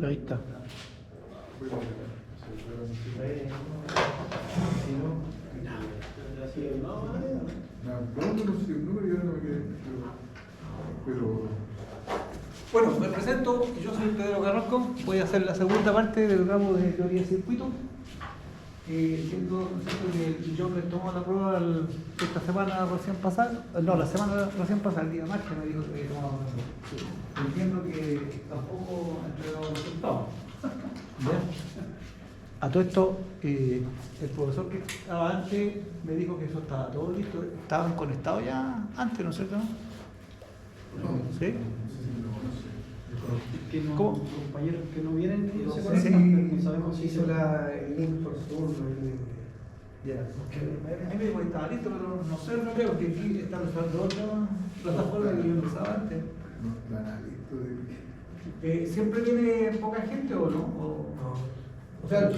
Ahí está. Bueno, me presento, yo soy Pedro Carrasco, voy a hacer la segunda parte del ramo de teoría de circuito. Siendo que el John les tomó la prueba esta semana recién pasada, no, la semana recién pasada, el día martes me dijo que tomaba la prueba. Entiendo que tampoco entregó los resultados. A todo esto, el profesor que estaba antes me dijo que eso estaba todo listo, estaban conectados ya antes, ¿no es cierto? ¿Sí? Que no, ¿Cómo? compañeros que no vienen y no se Sí. conectan, no sabemos si Hizo el link por Zoom. Ya, porque a mí me dijo que estaba listo, pero no sé, no creo que aquí están usando otra plataforma que yo no usaba antes. ¿Siempre viene poca gente o no? O sea, es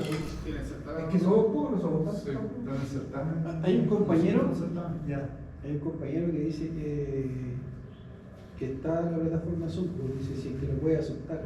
que somos pocos, no somos tantos. Hay un compañero, Ya. hay un compañero que dice que está en la plataforma Zoom, pero dice si es que lo puede aceptar.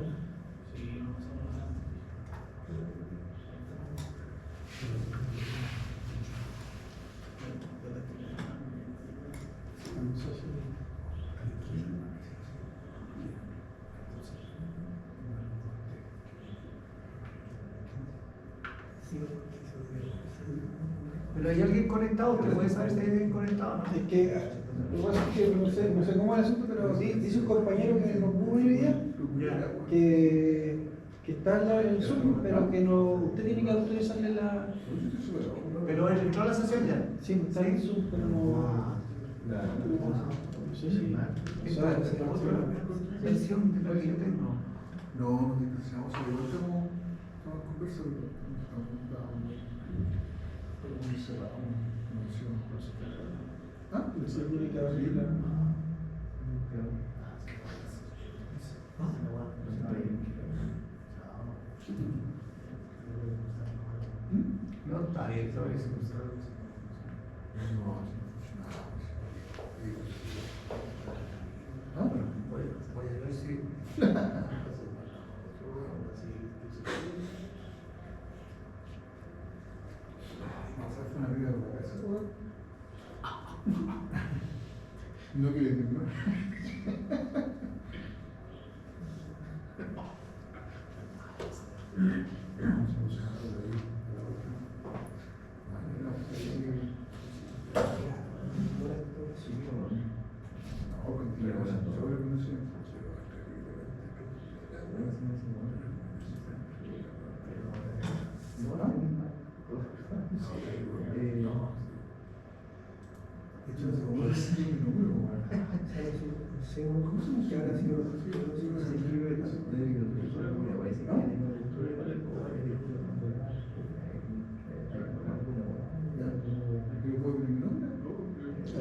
Pero hay alguien conectado, ¿usted puede saber si hay alguien conectado o no? Es que lo que pasa es que no sé cómo es el asunto, pero dice un compañero que no pudo ir hoy día, que está en el Zoom, pero que no, usted tiene que autorizarle la. Pero él entró a la sesión ya. Sí, está en Zoom, pero no. No sé si. Esta es la otra versión de la que yo tengo. No, estamos conversando. ¿Ah? Se tiene que abrir la. No está bien, ¿sabes? Voy a ver si. No quiere decir, ¿no?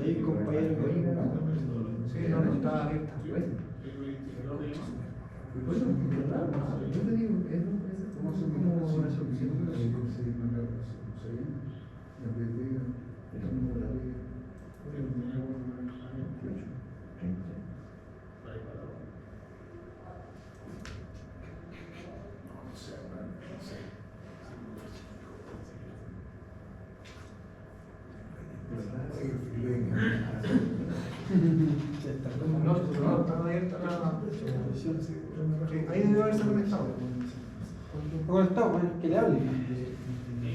Hay un compañero que diga. Sí, no estaba abierta. Yo te digo, ¿Cómo se como una No, estaba abierta la. Ahí debe haberse conectado. ¿Cómo está? Bueno, que le hable.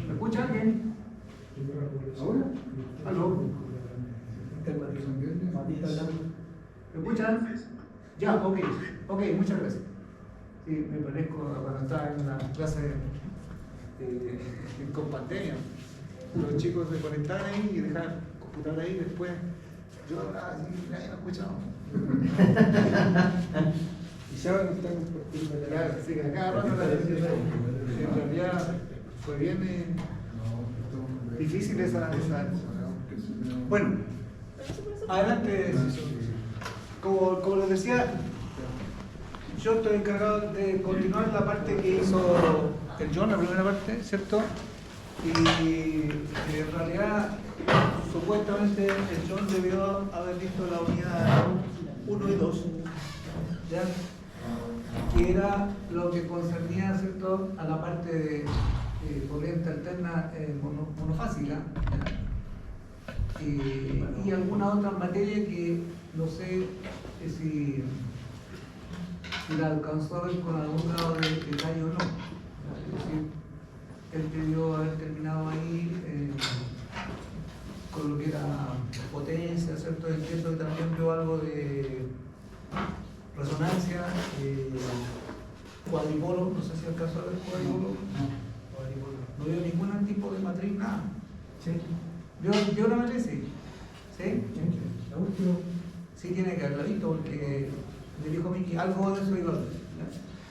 ¿Me escucha alguien? ¿Ahora? ¿Aló? ¿Me escuchan? Ya, ok, muchas gracias. Sí, me parezco a cuando estaba en una clase con pandemia. Los chicos se conectaban ahí y dejaban el computador ahí y después yo hablaba así y nadie me escuchaba. Y saben que están compartiendo la. Claro, sí, a cada rato en realidad fue bien difícil esa. Bueno, adelante. Como les decía, yo estoy encargado de continuar la parte que hizo el John, la primera parte, ¿cierto? Y en realidad, supuestamente, el John debió haber visto la unidad 1 y 2, ¿ya? que era lo que concernía, ¿cierto?, a la parte de corriente alterna monofásica, y alguna otra materia que no sé si la alcanzó a ver con algún grado de detalle o no. Es decir, él debió haber terminado ahí con lo que era potencia, ¿cierto? Entiendo que también vio algo de resonancia, cuadripolo, no sé si alcanzó a ver cuadripolo. No vio ningún tipo de matriz, nada. Sí. ¿Vio la matriz? Sí. ¿Sí? La última. Sí tiene que haberla visto porque me dijo Miki algo de eso iba a ver.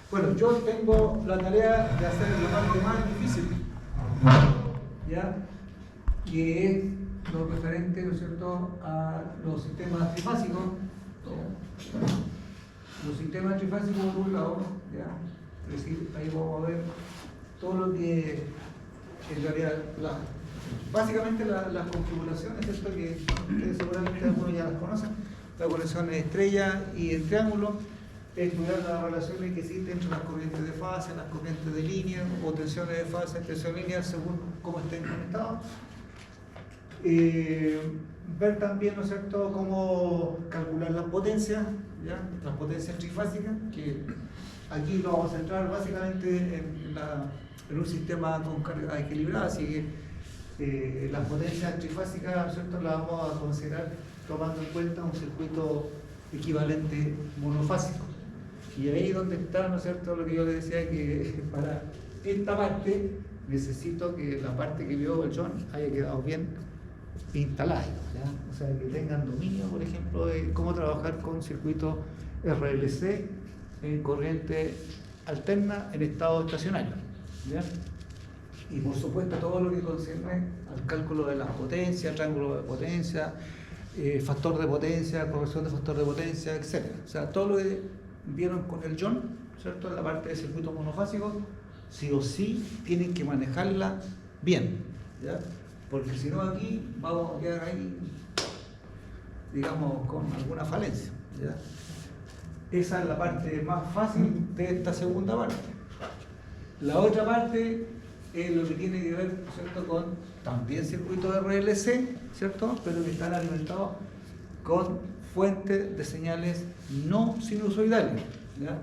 Bueno, yo tengo la tarea de hacer la parte más difícil, ¿ya? Que es lo referente, ¿no es cierto?, a los sistemas trifásicos. Los sistemas trifásicos por un lado, ¿ya? Es decir, ahí vamos a ver todo lo que en realidad básicamente las configuraciones, ¿cierto?, que ustedes seguramente algunos ya las conocen, la conexión estrella y el triángulo, estudiar las relaciones que existen entre las corrientes de fase, las corrientes de línea, o tensiones de fase, tensión lineal según cómo estén conectados. Ver también, ¿no es cierto?, cómo calcular las potencias, ¿ya? Las potencias trifásicas, que aquí lo vamos a centrar básicamente en un sistema con carga equilibrada, así que las potencias trifásicas, ¿no es cierto?, las vamos a considerar tomando en cuenta un circuito equivalente monofásico. Y ahí es donde está, ¿no es cierto?, lo que yo le decía, que para esta parte necesito que la parte que vio el John haya quedado bien instalada, ¿ya? O sea, que tengan dominio, por ejemplo, de cómo trabajar con circuitos RLC en corriente alterna en estado estacionario, ¿ya? Y por supuesto todo lo que concierne al cálculo de las potencias, triángulo de potencia, factor de potencia, corrección de factor de potencia, etc. O sea, todo lo que vieron con el John, ¿cierto?, en la parte de circuitos monofásicos, sí o sí tienen que manejarla bien, ¿ya? Porque si no aquí vamos a quedar ahí, digamos, con alguna falencia, ¿ya? Esa es la parte más fácil de esta segunda parte. La otra parte es lo que tiene que ver, ¿cierto?, con también circuitos de RLC, ¿cierto?, pero que están alimentados con fuentes de señales no sinusoidales, ¿ya?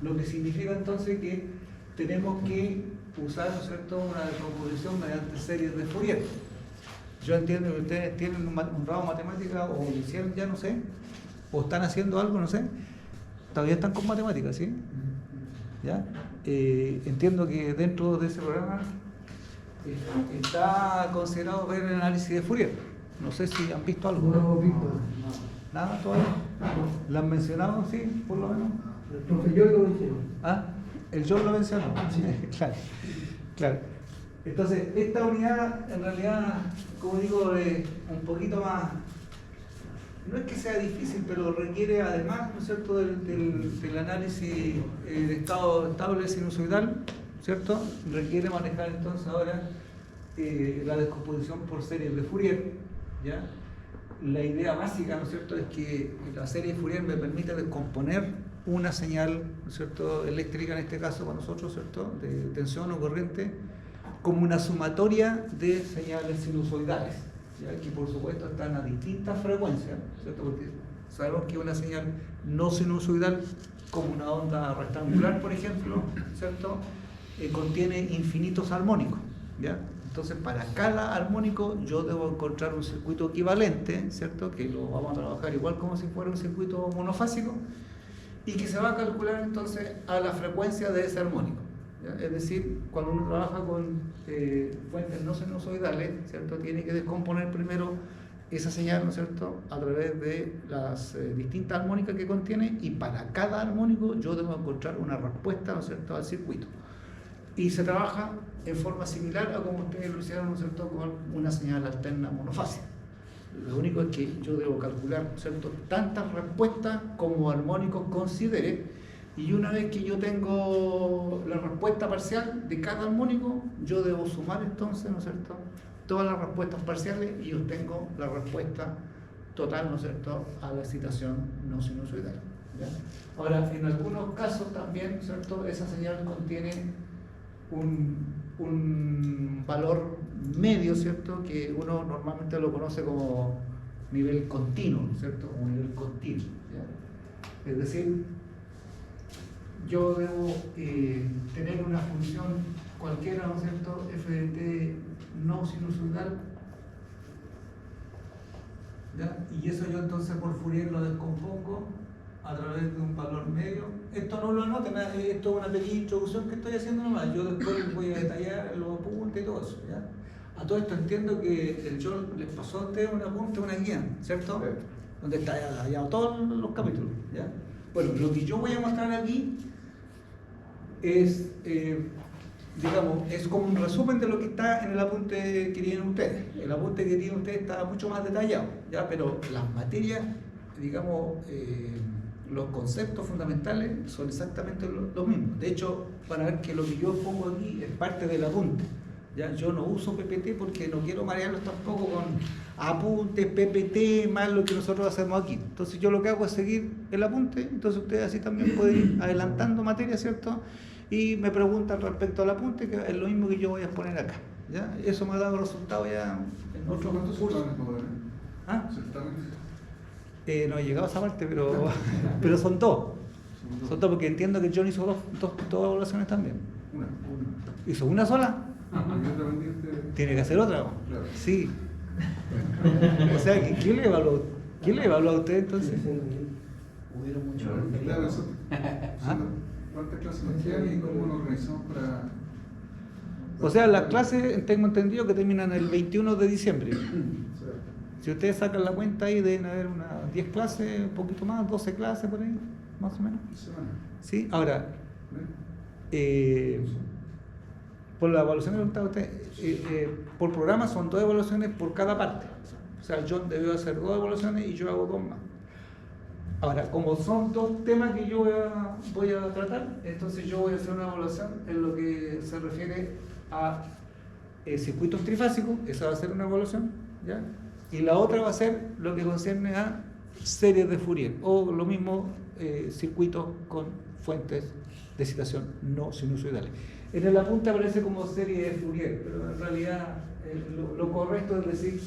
Lo que significa entonces que tenemos que usar, ¿no es cierto?, una descomposición mediante series de Fourier. Yo entiendo que ustedes tienen un grado de matemática, o lo hicieron ya, no sé, o están haciendo algo, no sé, todavía están con matemáticas, ¿sí? ¿Ya? Entiendo que dentro de ese programa está considerado ver el análisis de Fourier. No sé si han visto algo. No lo hemos visto. ¿Nada todavía? ¿Lo han mencionado, sí, por lo menos? El profe yo lo mencionó. ¿Ah? ¿El John lo mencionó? Sí. Claro, claro. Entonces, esta unidad, en realidad, como digo, es un poquito más, no es que sea difícil, pero requiere además, ¿no es cierto?, del análisis de estado estable sinusoidal, ¿cierto? Requiere manejar entonces ahora la descomposición por series de Fourier, ¿ya? La idea básica, ¿no es cierto?, es que la serie de Fourier me permite descomponer una señal, ¿no es cierto?, eléctrica, en este caso para nosotros, ¿cierto?, de tensión o corriente, como una sumatoria de señales sinusoidales, ¿ya? Que por supuesto están a distintas frecuencias, ¿cierto?, porque sabemos que una señal no sinusoidal, como una onda rectangular, por ejemplo, ¿cierto?, contiene infinitos armónicos, ¿ya? Entonces, para cada armónico yo debo encontrar un circuito equivalente, ¿cierto?, que lo vamos a trabajar igual como si fuera un circuito monofásico, y que se va a calcular entonces a la frecuencia de ese armónico, ¿ya? Es decir, cuando uno trabaja con fuentes no sinusoidales, ¿cierto?, tiene que descomponer primero esa señal, ¿no es cierto?, a través de las distintas armónicas que contiene, y para cada armónico yo debo encontrar una respuesta, ¿no es cierto?, al circuito. Y se trabaja en forma similar a como ustedes lo hicieron, ¿no es cierto?, con una señal alterna monofásica. Lo único es que yo debo calcular, ¿no es cierto?, tantas respuestas como armónicos considere, y una vez que yo tengo la respuesta parcial de cada armónico, yo debo sumar entonces, ¿no es cierto?, todas las respuestas parciales, y obtengo la respuesta total, ¿no es cierto?, a la excitación no sinusoidal. ¿ya? Ahora, en algunos casos también, ¿cierto? Esa señal contiene un valor medio, ¿cierto? Que uno normalmente lo conoce como nivel continuo, ¿cierto? Un nivel continuo, ¿ya? Es decir, yo debo tener una función cualquiera, ¿no es cierto? F de t no sinusoidal, ¿ya? Y eso yo entonces por Fourier lo descompongo a través de un valor medio. Esto no lo anoten, esto es una pequeña introducción que estoy haciendo nomás. Yo después voy a detallar los apuntes y todo eso, ¿ya? A todo esto entiendo que el John les pasó a ustedes un apunte, una guía, ¿cierto? Sí. Donde está detallado todos los capítulos, ¿ya? Bueno, lo que yo voy a mostrar aquí es, digamos, es como un resumen de lo que está en el apunte que tienen ustedes. El apunte que tienen ustedes está mucho más detallado, ¿ya? Pero las materias, digamos, los conceptos fundamentales son exactamente los mismos. De hecho, van a ver que lo que yo pongo aquí es parte del apunte, ¿ya? Yo no uso PPT porque no quiero marearlos tampoco con apuntes, PPT, más lo que nosotros hacemos aquí. Entonces yo lo que hago es seguir el apunte, entonces ustedes así también pueden ir adelantando materia, ¿cierto? Y me preguntan respecto al apunte, que es lo mismo que yo voy a exponer acá, ¿ya? Eso me ha dado resultados ya en otros cursos. ¿Ah? No he llegado a esa parte, pero son dos. Son dos porque entiendo que John hizo dos evaluaciones también. Una. ¿Hizo una sola? Tiene que hacer otra. Claro. Sí. O sea, ¿quién le evaluó a usted entonces? Hubieron muchos. ¿Cuántas clases nos quedan y cómo nos organizamos para...? O sea, las clases, tengo entendido que terminan el 21 de diciembre. Si ustedes sacan la cuenta ahí, deben haber unas 10 clases, un poquito más, 12 clases por ahí, más o menos. Sí, ahora, por la evaluación que preguntaba usted, por programa son 2 evaluaciones por cada parte. O sea, John debió hacer 2 evaluaciones y yo hago 2 más. Ahora, como son 2 temas que yo voy a tratar, entonces yo voy a hacer una evaluación en lo que se refiere a circuitos trifásicos, esa va a ser una evaluación, ¿ya? Y la otra va a ser lo que concierne a series de Fourier, o lo mismo circuitos con fuentes de excitación no sinusoidales. En el apunte aparece como serie de Fourier, pero en realidad lo correcto es decir,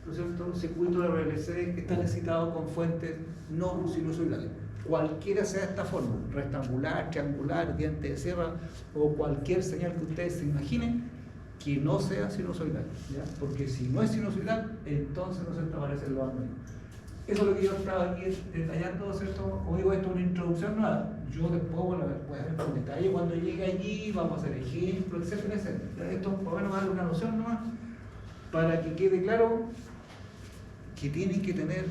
¿no es cierto?, un circuito de RLC que están excitados con fuentes no sinusoidales. Cualquiera sea esta forma, rectangular, triangular, diente de sierra o cualquier señal que ustedes se imaginen que no sea sinusoidal, ¿ya? Porque si no es sinusoidal, entonces no se aparecen los armonios. Eso es lo que yo estaba aquí detallando, ¿cierto? Como digo, esto es una introducción nueva. Yo después voy a ver con detalle cuando llegue allí, vamos a hacer ejemplos, etcétera, etcétera. Esto por lo menos va a dar una noción nomás para que quede claro que tienen que tener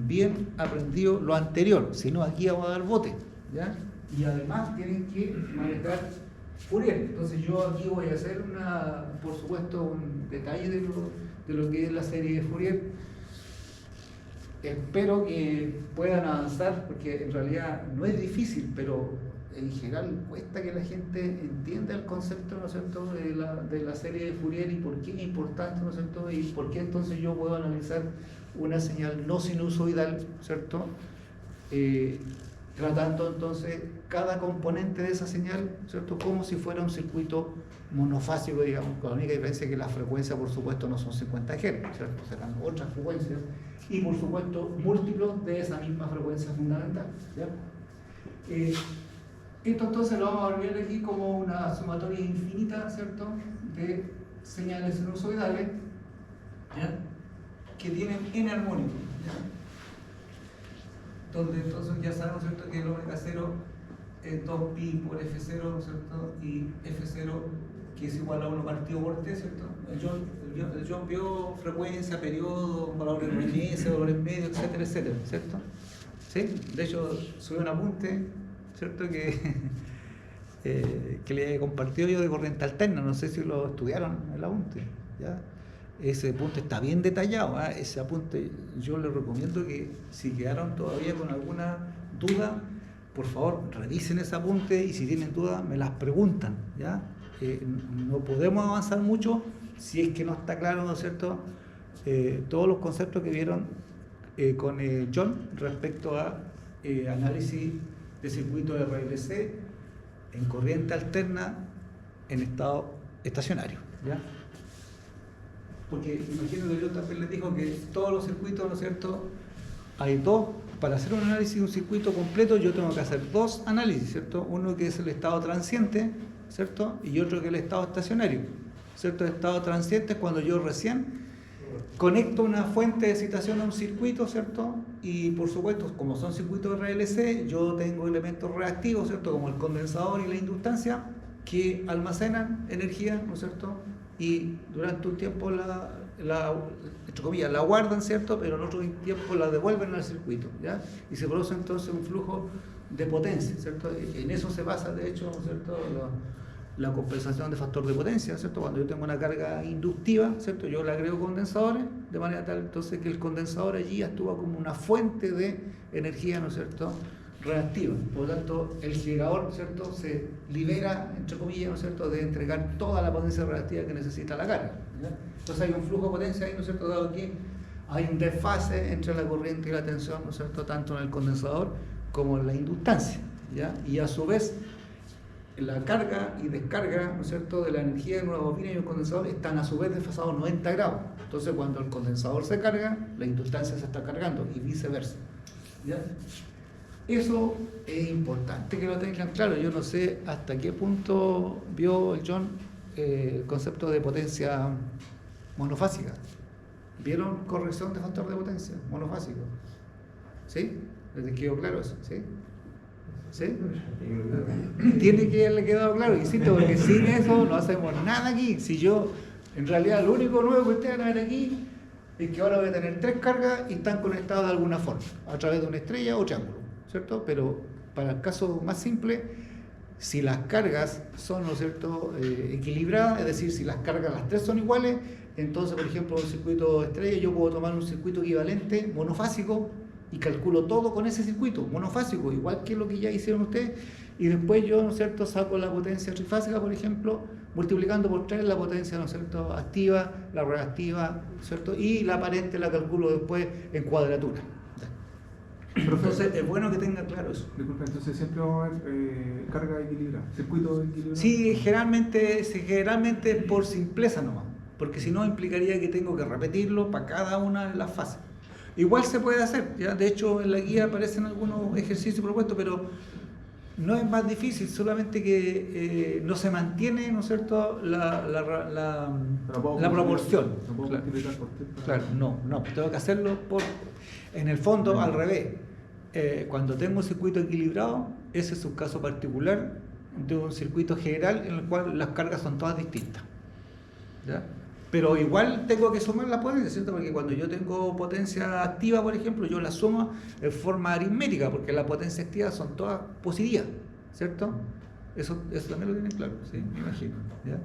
bien aprendido lo anterior, si no aquí vamos a dar bote, ¿ya? Y además tienen que manejar Fourier. Entonces yo aquí voy a hacer por supuesto, un detalle de lo que es la serie de Fourier. Espero que puedan avanzar, porque en realidad no es difícil, pero en general cuesta que la gente entienda el concepto, ¿no es cierto?, de la serie de Fourier y por qué es importante, ¿no es cierto?, y por qué entonces yo puedo analizar una señal no sinusoidal, ¿cierto?, tratando entonces cada componente de esa señal, ¿cierto?, como si fuera un circuito monofásico, digamos, con la única diferencia que las frecuencias, por supuesto, no son 50 Hz, ¿cierto?, serán otras frecuencias, y por supuesto múltiplos de esa misma frecuencia fundamental, ¿ya? Esto entonces lo vamos a volver aquí como una sumatoria infinita, ¿cierto?, de señales sinusoidales, ¿ya?, que tienen n armónicos, ¿ya?, donde entonces ya sabemos, ¿cierto?, que el omega 0 es 2pi por f0, ¿no es cierto?, y f0 que es igual a 1 partido por t, ¿cierto? El John vio frecuencia, periodo, valores RMS, valores medios, etcétera, etcétera, ¿cierto? ¿Sí? De hecho, subí un apunte, ¿cierto?, que le he compartido yo de corriente alterna, no sé si lo estudiaron el apunte, ¿ya? Ese apunte está bien detallado, ¿eh? Ese apunte yo les recomiendo que si quedaron todavía con alguna duda, por favor revisen ese apunte y si tienen dudas me las preguntan, ¿ya? No podemos avanzar mucho si es que no está claro, ¿no es cierto?, todos los conceptos que vieron con John respecto a análisis de circuito de RLC en corriente alterna en estado estacionario, ¿ya? Porque imagino que yo también les digo que todos los circuitos, ¿no es cierto? Hay dos, para hacer un análisis de un circuito completo yo tengo que hacer dos análisis, ¿cierto? Uno que es el estado transiente, ¿cierto? Y otro que es el estado estacionario, ¿cierto? El estado transiente es cuando yo recién conecto una fuente de excitación a un circuito, ¿cierto? Y por supuesto, como son circuitos RLC, yo tengo elementos reactivos, ¿cierto? Como el condensador y la inductancia, que almacenan energía, ¿no es cierto? Y durante un tiempo entre comillas, la guardan, ¿cierto? Pero en otro tiempo la devuelven al circuito, ¿ya? Y se produce entonces un flujo de potencia, ¿cierto? En eso se basa, de hecho, ¿no es cierto?, la compensación de factor de potencia, ¿cierto? Cuando yo tengo una carga inductiva, ¿cierto?, yo le agrego condensadores, de manera tal entonces que el condensador allí actúa como una fuente de energía, ¿no es cierto?, reactiva. Por lo tanto, el generador, ¿cierto?, se libera, entre comillas, ¿no es cierto?, de entregar toda la potencia reactiva que necesita la carga, ¿ya? Entonces hay un flujo de potencia ahí, ¿no es cierto?, dado que hay un desfase entre la corriente y la tensión, ¿no es cierto?, tanto en el condensador como en la inductancia, ¿ya? Y a su vez, la carga y descarga, ¿no es cierto?, de la energía de una bobina y un condensador están a su vez desfasados 90 grados. Entonces, cuando el condensador se carga, la inductancia se está cargando y viceversa, ¿ya? Eso es importante que lo tengan claro. Yo no sé hasta qué punto vio el John el concepto de potencia monofásica. ¿Vieron corrección de factor de potencia monofásico? ¿Sí? ¿Les quedó claro eso? ¿Sí? ¿Sí? Tiene que haberle quedado claro, insisto, porque sin eso no hacemos nada aquí. Si yo, en realidad, lo único nuevo que ustedes van a ver aquí es que ahora voy a tener 3 cargas y están conectadas de alguna forma, a través de una estrella o triángulo, ¿cierto? Pero para el caso más simple, si las cargas son, ¿no es cierto?, equilibradas, es decir, si las cargas las 3 son iguales, entonces, por ejemplo, en un circuito estrella yo puedo tomar un circuito equivalente monofásico y calculo todo con ese circuito monofásico, igual que lo que ya hicieron ustedes, y después yo, ¿no es cierto?, saco la potencia trifásica, por ejemplo, multiplicando por 3 la potencia, ¿no es cierto?, activa, la reactiva, ¿cierto?, y la aparente la calculo después en cuadratura. Entonces es bueno que tenga claro eso. Disculpa, entonces siempre va a haber carga equilibrada, circuito equilibrado. Sí, generalmente por simpleza nomás, porque si no implicaría que tengo que repetirlo para cada una de las fases. Igual se puede hacer, ¿ya? De hecho en la guía aparecen algunos ejercicios propuestos, pero no es más difícil, solamente que no se mantiene, ¿no es cierto?, la proporción. No puedo multiplicar por 3. Claro, no, tengo que hacerlo en el fondo al revés. Cuando tengo un circuito equilibrado, ese es un caso particular de un circuito general en el cual las cargas son todas distintas, ¿ya? Pero igual tengo que sumar la potencia, ¿cierto? Porque cuando yo tengo potencia activa, por ejemplo, yo la sumo de forma aritmética, porque las potencias activas son todas positivas, ¿cierto? Eso también lo tienen claro, ¿sí? Me imagino, ¿ya?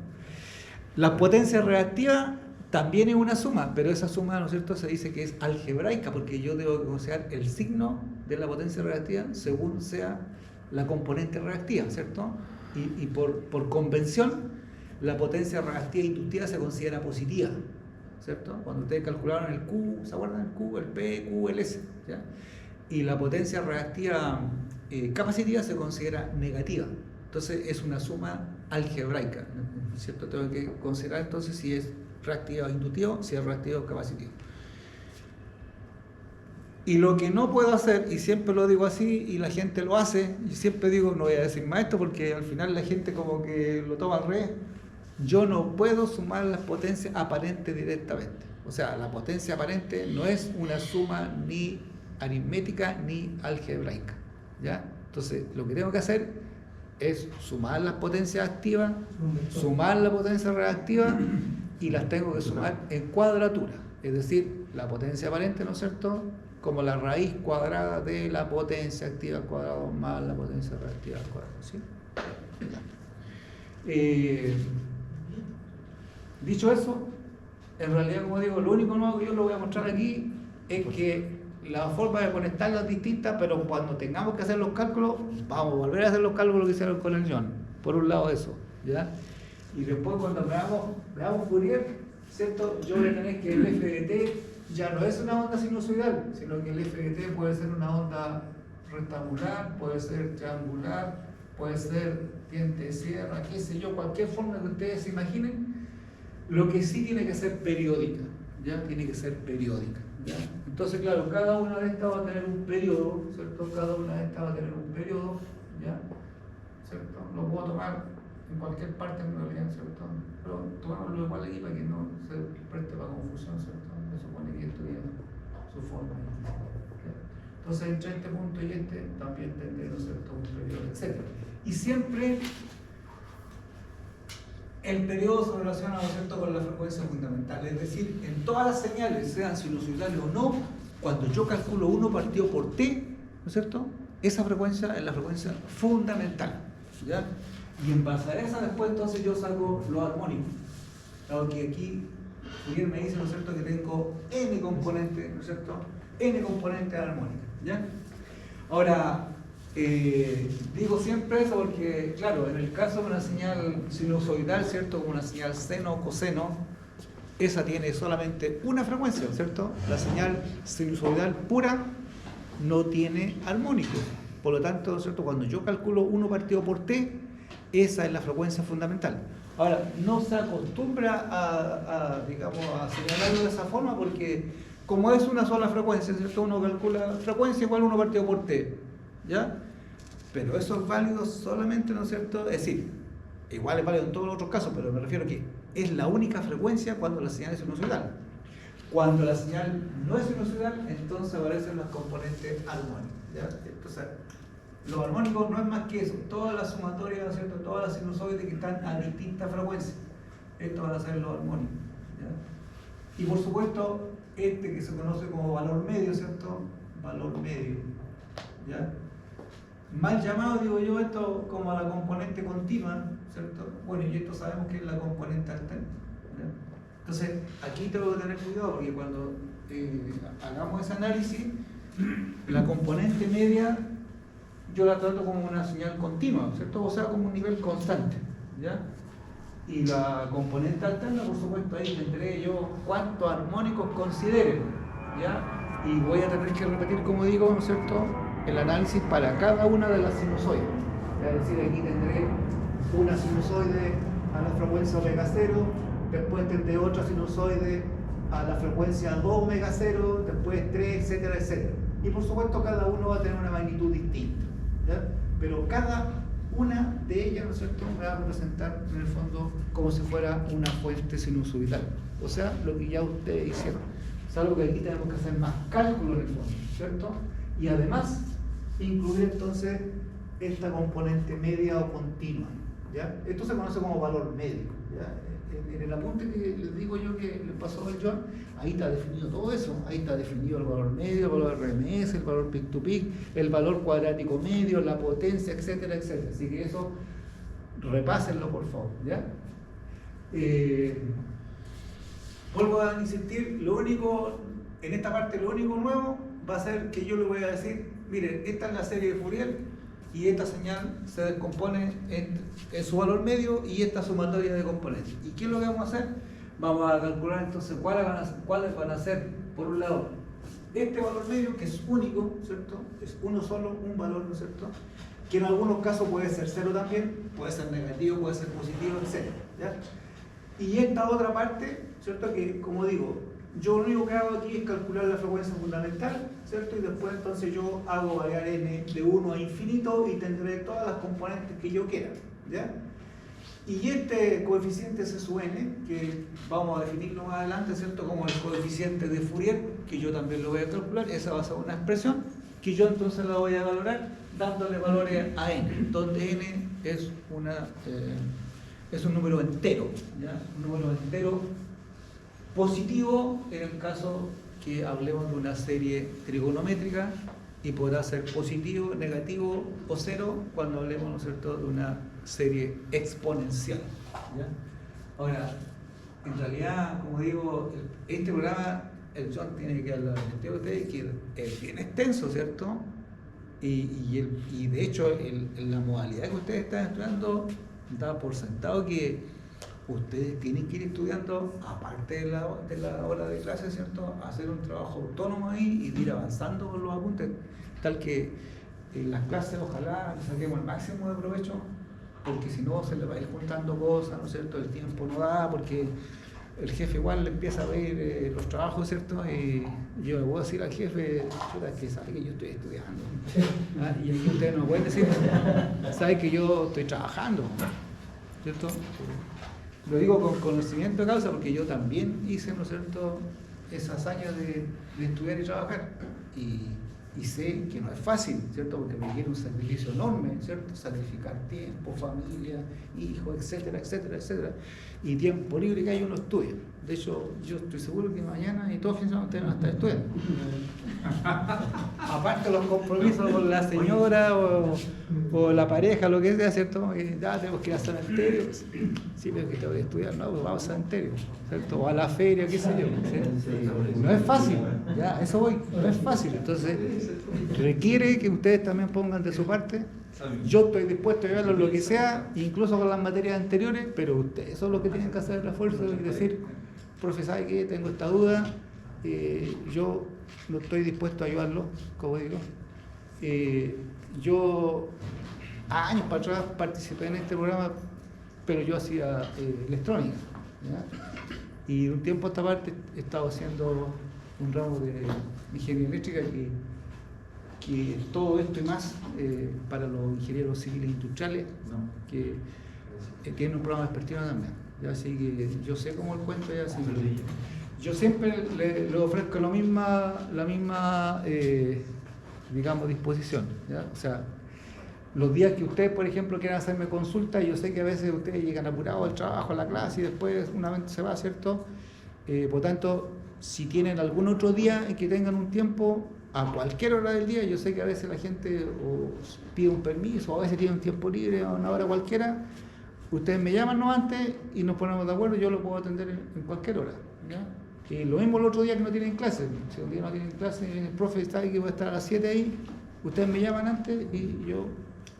La potencia reactiva también es una suma, pero esa suma, ¿no es cierto?, se dice que es algebraica, porque yo debo considerar el signo de la potencia reactiva según sea la componente reactiva, ¿cierto? Y por convención, la potencia reactiva inductiva se considera positiva, ¿cierto? Cuando ustedes calcularon el Q, ¿se acuerdan? El Q, el P, Q, el S, ¿ya? Y la potencia reactiva capacitiva se considera negativa. Entonces es una suma algebraica, ¿cierto? Tengo que considerar entonces si es reactiva o inductiva, si es reactiva o capacitiva. Y lo que no puedo hacer, y siempre lo digo así, y la gente lo hace, y siempre digo, no voy a decir más esto, porque al final la gente como que lo toma al revés. Yo no puedo sumar las potencias aparentes directamente. O sea, la potencia aparente no es una suma ni aritmética ni algebraica, ¿ya? Entonces, lo que tengo que hacer es sumar las potencias activas, sumar la potencia reactiva, y las tengo que sumar en cuadratura. Es decir, la potencia aparente, ¿no es cierto?, como la raíz cuadrada de la potencia activa al cuadrado más la potencia reactiva al cuadrado, ¿sí? Dicho eso, en realidad, como digo, lo único nuevo que yo lo voy a mostrar aquí es que la forma de conectarlas es distinta, pero cuando tengamos que hacer los cálculos, vamos a volver a hacer los cálculos que hicieron con el John. Por un lado eso, ¿ya? Y después cuando veamos Fourier, ¿cierto?, yo voy a tener que el f de t ya no es una onda sinusoidal, sino que el f de t puede ser una onda rectangular, puede ser triangular, puede ser diente de sierra, qué sé yo, cualquier forma que ustedes se imaginen. Lo que sí tiene que ser periódica, ¿ya? Tiene que ser periódica, ¿ya? Entonces, claro, cada una de estas va a tener un periodo, ¿cierto? Cada una de estas va a tener un periodo, ¿ya? ¿Cierto? Lo puedo tomar en cualquier parte en realidad, ¿cierto? Pero tomámoslo igual aquí para que no se preste para confusión, ¿cierto? Se supone que esto tiene su forma. ¿Ya? Entonces, entre este punto y este también tendré, ¿no es cierto?, un periodo, etc. Y siempre el periodo se relaciona, ¿no es cierto?, con la frecuencia fundamental. Es decir, en todas las señales, sean sinusoidales o no, cuando yo calculo 1 partido por t, ¿no es cierto?, esa frecuencia es la frecuencia fundamental, ¿ya? Y en base a esa después entonces yo saco los armónicos. Claro que aquí Fourier me dice, ¿no es cierto?, que tengo n componentes, ¿no es cierto?, n componentes armónicas, ¿ya? Ahora, digo siempre eso porque, claro, en el caso de una señal sinusoidal, ¿cierto?, como una señal seno o coseno, esa tiene solamente una frecuencia, ¿cierto? La señal sinusoidal pura no tiene armónicos. Por lo tanto, ¿no es cierto?, cuando yo calculo 1 partido por t, esa es la frecuencia fundamental. Ahora, no se acostumbra digamos, a señalarlo de esa forma porque como es una sola frecuencia, ¿cierto?, uno calcula frecuencia igual 1 partido por t, ¿ya? Pero eso es válido solamente, ¿no es cierto? Es decir, igual es válido en todos los otros casos, pero me refiero a que es la única frecuencia cuando la señal es sinusoidal. Cuando la señal no es sinusoidal, entonces aparecen los componentes armónicos, ¿ya? Entonces, los armónicos no es más que eso, todas las sumatorias, ¿no es cierto?, todas las sinusoides que están a distintas frecuencias. Estos van a ser los armónicos, ¿ya? Y por supuesto, este que se conoce como valor medio, ¿cierto? Valor medio, ¿ya? Mal llamado, digo yo, esto como a la componente continua, ¿cierto? Bueno, y esto sabemos que es la componente alterna, ¿ya? Entonces, aquí tengo que tener cuidado porque cuando hagamos ese análisis, la componente media yo la trato como una señal continua, ¿cierto? O sea, como un nivel constante, ¿ya? Y la componente alterna, por supuesto, ahí tendré yo cuántos armónicos considere, ¿ya? Y voy a tener que repetir, como digo, ¿no es cierto?, el análisis para cada una de las sinusoides. Es decir, aquí tendré una sinusoide a la frecuencia omega 0, después tendré otra sinusoide a la frecuencia 2 omega 0, después 3, etcétera, etcétera. Y por supuesto cada uno va a tener una magnitud distinta, ¿ya? Pero cada una de ellas, ¿no es cierto?, me va a representar en el fondo como si fuera una fuente sinusoidal. O sea, lo que ya ustedes hicieron. Es algo que aquí tenemos que hacer más cálculo en el fondo, ¿cierto? Y además incluir entonces esta componente media o continua, ¿ya? Esto se conoce como valor medio, ¿ya? En el apunte que les digo yo que les pasó al John, ahí está definido todo eso. Ahí está definido el valor medio, el valor RMS, el valor peak to peak, el valor cuadrático medio, la potencia, etcétera, etcétera. Así que eso, repásenlo por favor, ¿ya? Vuelvo a insistir, lo único, en esta parte lo único nuevo va a ser que yo le voy a decir, miren, esta es la serie de Fourier y esta señal se descompone en su valor medio y esta sumatoria de componentes. ¿Y qué es lo que vamos a hacer? Vamos a calcular entonces cuáles van a ser, por un lado, este valor medio que es único, ¿cierto? Es uno solo, un valor, ¿no es cierto?, que en algunos casos puede ser cero también, puede ser negativo, puede ser positivo, etc., ¿ya? Y esta otra parte, ¿cierto?, que como digo, yo lo único que hago aquí es calcular la frecuencia fundamental, ¿cierto? Y después entonces yo hago variar n de 1 a infinito y tendré todas las componentes que yo quiera, ¿ya? Y este coeficiente C sub n, que vamos a definirlo más adelante, ¿cierto?, como el coeficiente de Fourier, que yo también lo voy a calcular, esa va a ser una expresión que yo entonces la voy a valorar dándole valores a n, donde n es un número entero, ¿ya? Un número entero positivo en el caso que hablemos de una serie trigonométrica y podrá ser positivo, negativo o cero cuando hablemos, ¿no es cierto?, de una serie exponencial, ¿ya? Ahora, en realidad, como digo, este programa, el John tiene que hablar de ustedes, que es bien extenso, ¿cierto? Y de hecho, la modalidad que ustedes están estudiando da por sentado que ustedes tienen que ir estudiando, aparte de la hora de clase, ¿cierto?, hacer un trabajo autónomo ahí y ir avanzando con los apuntes, tal que en las clases ojalá le saquemos el máximo de provecho, porque si no se le va a ir juntando cosas, ¿no es cierto? El tiempo no da, porque el jefe igual le empieza a ver los trabajos, ¿cierto? Y yo le puedo decir al jefe, chuta, que sabe que yo estoy estudiando. ¿Ah? Y aquí ustedes no pueden decir, sabe que yo estoy trabajando, ¿cierto? Lo digo con conocimiento de causa porque yo también hice, ¿no es cierto?, esa hazaña de estudiar y trabajar. Y sé que no es fácil, ¿cierto? Porque requiere un sacrificio enorme, ¿cierto? Sacrificar tiempo, familia, hijos, etcétera, etcétera, etcétera. Y tiempo libre que hay uno estudia. De hecho, yo estoy seguro que mañana y todos los fines de semana ustedes van a estar estudiando. Aparte los compromisos con la señora o la pareja, lo que sea, ¿cierto? Ya tenemos que ir al cementerio. Sí, pero que tengo que estudiar, no, pues vamos al cementerio, ¿cierto? O a la feria, qué sé yo. ¿Sí? No es fácil, ya, eso voy, no es fácil. Entonces, requiere que ustedes también pongan de su parte. Yo estoy dispuesto a llevarlo lo que sea, incluso con las materias anteriores, pero ustedes son los que tienen que hacer el esfuerzo y decir, profe, ¿sabe qué? Tengo esta duda, yo no estoy dispuesto a ayudarlo, como digo. Yo, años para atrás, participé en este programa, pero yo hacía electrónica, ¿ya? Y de un tiempo a esta parte he estado haciendo un ramo de ingeniería eléctrica que todo esto y más para los ingenieros civiles industriales, que tienen un programa vespertino también. ¿Ya? Así que yo sé cómo el cuento ya, así que yo siempre le ofrezco la misma digamos, disposición, ¿ya? O sea, los días que ustedes, por ejemplo, quieran hacerme consulta, yo sé que a veces ustedes llegan apurados al trabajo, a la clase y después una vez se va, ¿cierto? Por tanto, si tienen algún otro día en que tengan un tiempo, a cualquier hora del día, yo sé que a veces la gente o pide un permiso, o a veces tiene un tiempo libre a una hora cualquiera, ustedes me llaman no antes y nos ponemos de acuerdo, yo lo puedo atender en cualquier hora, ¿ya? Y lo mismo el otro día que no tienen clase, si un día no tienen clase, el profe está ahí que va a estar a las 7 ahí, ustedes me llaman antes y yo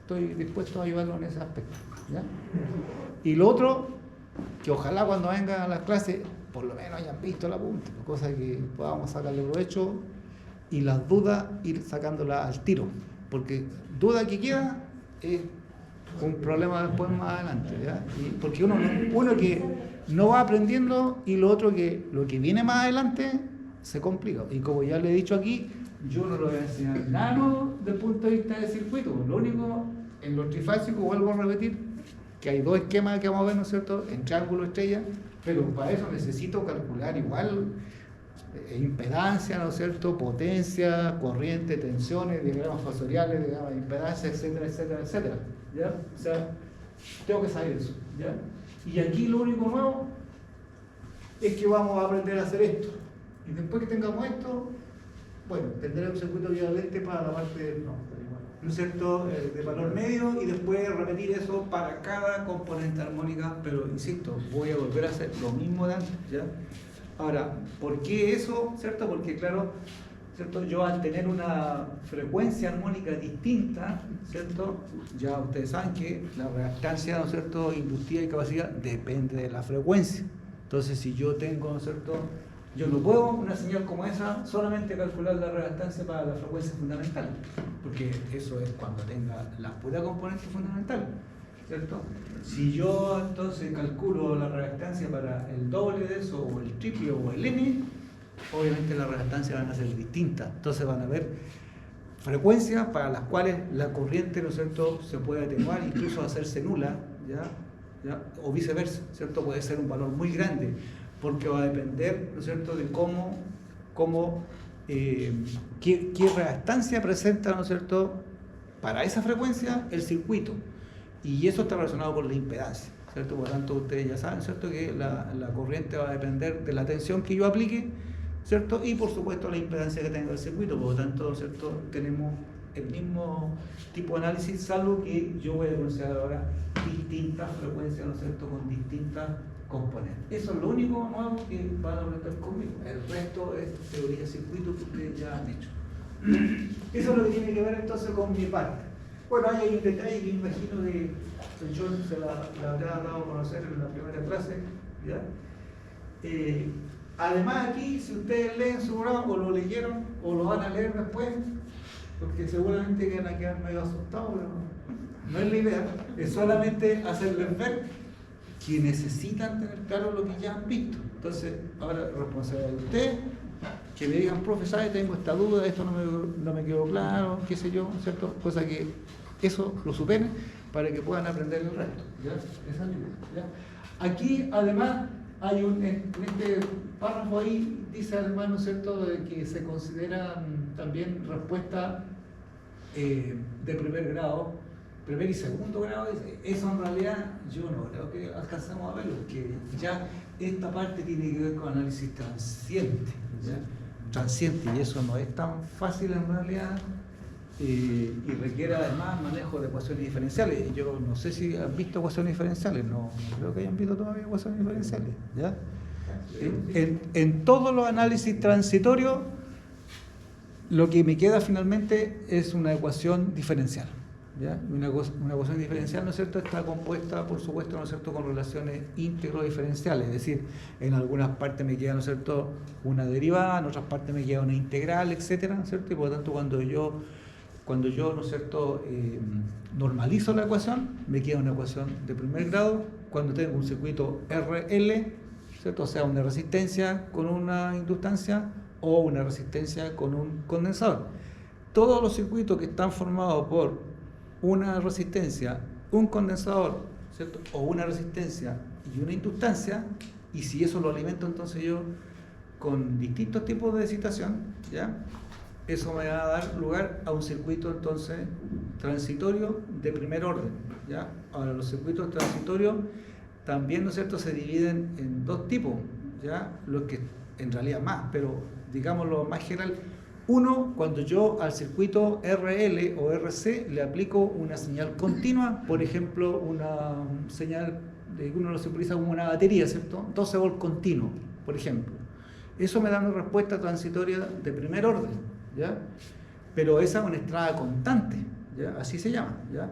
estoy dispuesto a ayudarlo en ese aspecto, ¿ya? Y lo otro, que ojalá cuando vengan a las clases, por lo menos hayan visto la punta, cosa que podamos sacarle provecho y las dudas ir sacándolas al tiro, porque duda que queda es un problema después más adelante, ¿ya? Porque uno que no va aprendiendo y lo otro que lo que viene más adelante se complica. Y como ya le he dicho aquí, yo no lo voy a enseñar nada nuevo desde el punto de vista del circuito. Lo único, en los trifásicos, vuelvo a repetir, que hay dos esquemas que vamos a ver, ¿no es cierto?, en triángulo, estrella, pero para eso necesito calcular igual impedancia, ¿no es cierto?, potencia, corriente, tensiones, diagramas fasoriales, diagramas de impedancia, etcétera, etcétera, etcétera, ¿ya? O sea, tengo que saber eso, ¿ya? Y aquí lo único nuevo es que vamos a aprender a hacer esto. Y después que tengamos esto, bueno, tendré un circuito equivalente para la parte del ¿no es cierto?, de valor medio, y después repetir eso para cada componente armónica, pero insisto, voy a volver a hacer lo mismo de antes, ¿ya? Ahora, ¿por qué eso? ¿Cierto? Porque claro, ¿cierto?, yo al tener una frecuencia armónica distinta, ¿cierto?, ya ustedes saben que la reactancia, ¿no es cierto?, inductiva y capacidad depende de la frecuencia. Entonces, si yo tengo, ¿no es cierto?, yo no puedo, una señal como esa, solamente calcular la reactancia para la frecuencia fundamental, porque eso es cuando tenga la pura componente fundamental, ¿cierto? Si yo entonces calculo la reactancia para el doble de eso, o el triple, o el n, obviamente las reactancias van a ser distintas. Entonces van a haber frecuencias para las cuales la corriente, ¿no es cierto?, se puede atenuar, incluso hacerse nula, ¿ya? O viceversa, ¿cierto? Puede ser un valor muy grande, porque va a depender, ¿no es cierto?, de qué reactancia presenta, ¿no es cierto?, para esa frecuencia el circuito. Y eso está relacionado con la impedancia, ¿cierto? Por lo tanto, ustedes ya saben, ¿cierto?, que la corriente va a depender de la tensión que yo aplique, ¿cierto? Y por supuesto la impedancia que tenga el circuito. Por lo tanto, ¿cierto?, tenemos el mismo tipo de análisis, salvo que yo voy a considerar ahora distintas frecuencias, ¿no es cierto?, con distintas componentes. Eso es lo único nuevo que van a aprender conmigo. El resto es teoría de circuito que ustedes ya han hecho. Eso es lo que tiene que ver entonces con mi parte. Bueno, hay un detalle que imagino que el John se la habrá dado a conocer en la primera clase, ¿ya? Además aquí, si ustedes leen su programa, o lo leyeron, o lo van a leer después, porque seguramente van a quedar medio asustados, pero no es la idea, es solamente hacerles ver que necesitan tener claro lo que ya han visto. Entonces, ahora responsabilidad de ustedes, que me digan, profe, ¿sabe? Tengo esta duda, esto no me quedó claro, qué sé yo, ¿cierto? Cosa que eso lo superen para que puedan aprender el resto. ¿Ya? Esa es la idea, ¿ya? Aquí, además, hay en este párrafo ahí, dice además, ¿no es cierto?, de que se considera también respuesta de primer grado, primer y segundo grado. Eso en realidad yo no creo que alcancemos a verlo, porque ya esta parte tiene que ver con análisis transiente, ¿ya? Transiente, y eso no es tan fácil en realidad, y requiere además manejo de ecuaciones diferenciales. Yo no sé si han visto ecuaciones diferenciales, no creo que hayan visto todavía ecuaciones diferenciales, ¿ya? En todos los análisis transitorios, lo que me queda finalmente es una ecuación diferencial, ¿ya? Una ecuación diferencial, ¿no es cierto?, está compuesta, por supuesto, ¿no es cierto?, con relaciones íntegro-diferenciales, es decir, en algunas partes me queda, ¿no es cierto?, una derivada, en otras partes me queda una integral, etcétera, ¿no es cierto? Y por lo tanto, cuando yo, ¿no es cierto?, normalizo la ecuación, me queda una ecuación de primer grado cuando tengo un circuito RL, ¿cierto?, o sea, una resistencia con una inductancia o una resistencia con un condensador. Todos los circuitos que están formados por una resistencia, un condensador, ¿cierto?, o una resistencia y una inductancia, y si eso lo alimento entonces yo con distintos tipos de excitación, ¿ya?, eso me va a dar lugar a un circuito entonces transitorio de primer orden, ¿ya? Ahora, los circuitos transitorios también, ¿no es cierto?, se dividen en dos tipos, ¿ya? Los que en realidad más, pero digámoslo más general. Uno, cuando yo al circuito RL o RC le aplico una señal continua, por ejemplo, una señal que uno lo simboliza como una batería, ¿cierto? 12 volts continuo, por ejemplo. Eso me da una respuesta transitoria de primer orden, ¿ya? Pero esa es una entrada constante, ¿ya? Así se llama, ¿ya?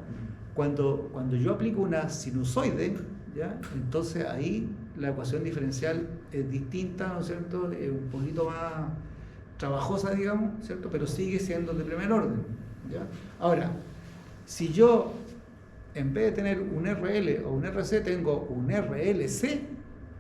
Cuando yo aplico una sinusoide, ¿ya?, entonces ahí la ecuación diferencial es distinta, ¿no es cierto?, es un poquito más trabajosa, digamos, ¿cierto?, pero sigue siendo de primer orden, ¿ya? Ahora, si yo en vez de tener un RL o un RC tengo un RLC,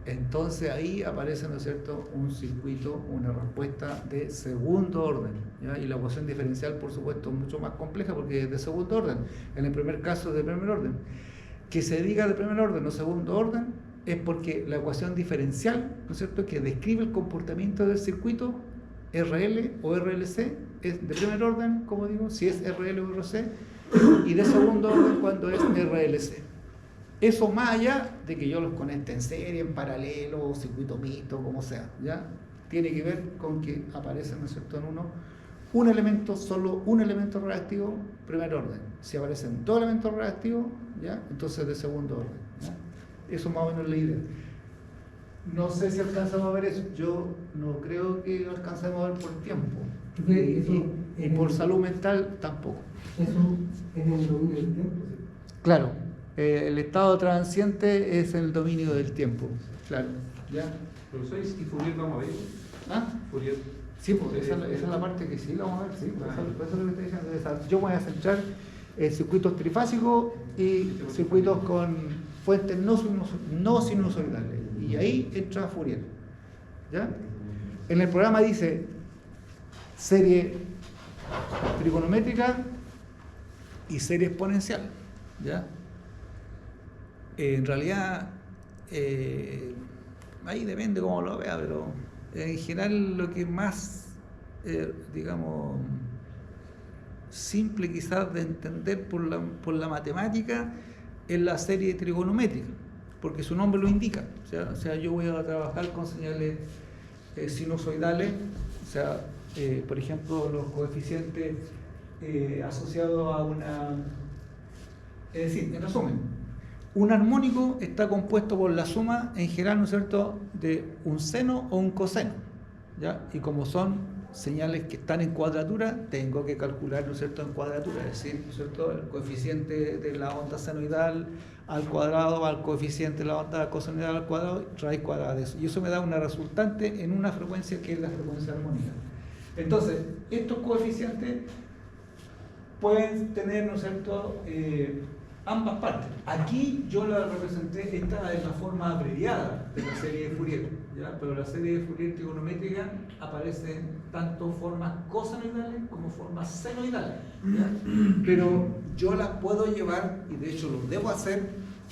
entonces ahí aparece, ¿no es cierto?, un circuito, una respuesta de segundo orden, ¿ya? Y la ecuación diferencial, por supuesto, es mucho más compleja porque es de segundo orden. En el primer caso es de primer orden. Que se diga de primer orden o segundo orden es porque la ecuación diferencial, ¿no es cierto?, que describe el comportamiento del circuito RL o RLC es de primer orden, como digo, si es RL o RC, y de segundo orden cuando es RLC. Eso más allá de que yo los conecte en serie, en paralelo, circuito mixto, como sea, ¿ya? Tiene que ver con que aparece, ¿no es cierto?, en un elemento, solo un elemento reactivo, primer orden. Si aparecen dos elementos reactivos, ¿ya?, entonces de segundo orden, ¿ya? Eso más o menos es la idea. No sé si alcanzamos a ver eso. Yo no creo que alcancemos a ver por tiempo. Y por salud mental tampoco. Eso es el dominio del tiempo. Claro, el estado transiente es el dominio del tiempo. Claro, ¿ya? Profesor, ¿y Fourier vamos a ver? ¿Ah? Fourier. Sí, pues esa es la parte que sí la vamos a ver, sí. Por eso lo que estoy diciendo. Yo voy a centrar en circuitos trifásicos y circuitos con fuentes no sinusoidales. Y ahí entra Fourier, ¿ya? En el programa dice serie trigonométrica y serie exponencial, ¿ya? En realidad, ahí depende cómo lo vea, pero en general lo que más, digamos, simple quizás de entender por la matemática es la serie trigonométrica, porque su nombre lo indica. O sea, yo voy a trabajar con señales sinusoidales, o sea, por ejemplo, los coeficientes asociados a una... Es decir, en resumen, un armónico está compuesto por la suma, en general, ¿no es cierto?, de un seno o un coseno, ¿ya? Y como son señales que están en cuadratura, tengo que calcular, ¿no es cierto?, en cuadratura, es decir, ¿no es cierto?, el coeficiente de la onda senoidal al cuadrado, al coeficiente de la onda cosenoidal al cuadrado, raíz cuadrada de eso. Y eso me da una resultante en una frecuencia que es la frecuencia armónica. Entonces, estos coeficientes pueden tener, ¿no es cierto?, ambas partes. Aquí yo la representé, esta es la forma abreviada de la serie de Fourier, ¿ya? Pero la serie de Fourier trigonométrica aparece tanto formas cosenoidales como formas senoidales, ¿ya? Pero yo las puedo llevar, y de hecho lo debo hacer,